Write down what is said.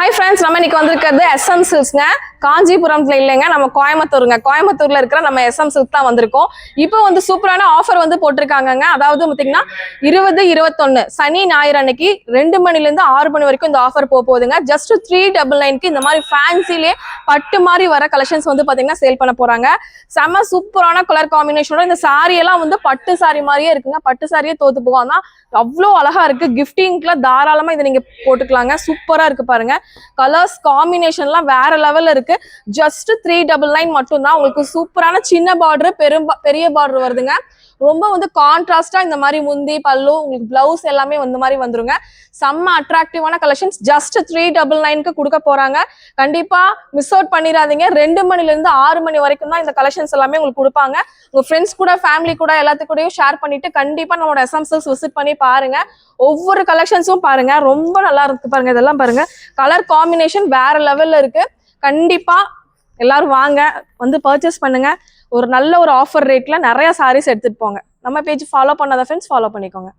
Hi friends, நம்ம இன்னைக்கு வந்திருக்கிறது SM Silksங்க. காஞ்சிபுரம்ல இல்லைங்க, நம்ம கோயம்புத்தூருங்க. கோயம்புத்தூர்ல இருக்கிற நம்ம SM Silk தான் வந்திருக்கோம். இப்போ வந்து சூப்பரான ஆஃபர் வந்து போட்டிருக்காங்கங்க. அதாவது பாத்தீங்கன்னா 20, 21 சனி ஞாயிறு அன்னைக்கு 2 மணில இருந்து 6 மணி வரைக்கும் இந்த ஆஃபர் போகுதுங்க. ஜஸ்ட் 399க்கு இந்த மாதிரி ஃபேன்சிலே பட்டு மாதிரி வர கலெக்ஷன்ஸ் வந்து பாத்தீங்கன்னா சேல் பண்ண போறாங்க. செம சூப்பரான கலர் காம்பினேஷனோட இந்த சாரி எல்லாம் வந்து பட்டு சாரி மாதிரியே இருக்குங்க. பட்டு சாரியே தோத்து போகும். ஆனா அவ்வளோ அழகா இருக்கு. கிஃப்டிங்ல தாராளமா இதை நீங்க போட்டுக்கலாங்க. சூப்பரா இருக்கு பாருங்க. கலர்ஸ் காம்பினேஷன்லாம் வேற லெவல்ல இருக்கு. ஜஸ்ட் 399 மட்டும் தான். உங்களுக்கு சூப்பரான சின்ன பார்டர் பெரிய பார்டர் வருதுங்க. ரொம்ப வந்து கான்ட்ராஸ்டா இந்த மாதிரி முந்தி பல்லு உங்களுக்கு பிளவுஸ் எல்லாமே இந்த மாதிரி வந்துருங்க. செம்ம அட்ராக்டிவான கலெக்ஷன்ஸ் ஜஸ்ட் 399க்கு கொடுக்க போறாங்க. கண்டிப்பா மிஸ் அவுட் பண்ணிடாதீங்க. 2 மணில இருந்து 6 மணி வரைக்கும் தான் இந்த கலெக்ஷன்ஸ் எல்லாமே உங்களுக்கு கொடுப்பாங்க. உங்க ஃப்ரெண்ட்ஸ் கூட ஃபேமிலி கூட எல்லாத்துக்கூடயும் ஷேர் பண்ணிட்டு கண்டிப்பா நம்மளோட SM Silks விசிட் பண்ணி பாருங்க. ஒவ்வொரு கலெக்ஷன்ஸும் பாருங்க, ரொம்ப நல்லா இருக்கு பாருங்க. இதெல்லாம் பாருங்க, கலர் காம்பினேஷன் வேற லெவல்ல இருக்கு. கண்டிப்பா எல்லாரும் வாங்க, வந்து பர்ச்சேஸ் பண்ணுங்க. ஒரு நல்ல ஒரு ஆஃபர் ரேட்ல நிறைய சாரீஸ் எடுத்துட்டு போங்க. நம்ம பேஜ் ஃபாலோ பண்ணாத ஃப்ரெண்ட்ஸ் ஃபாலோ பண்ணிக்கோங்க.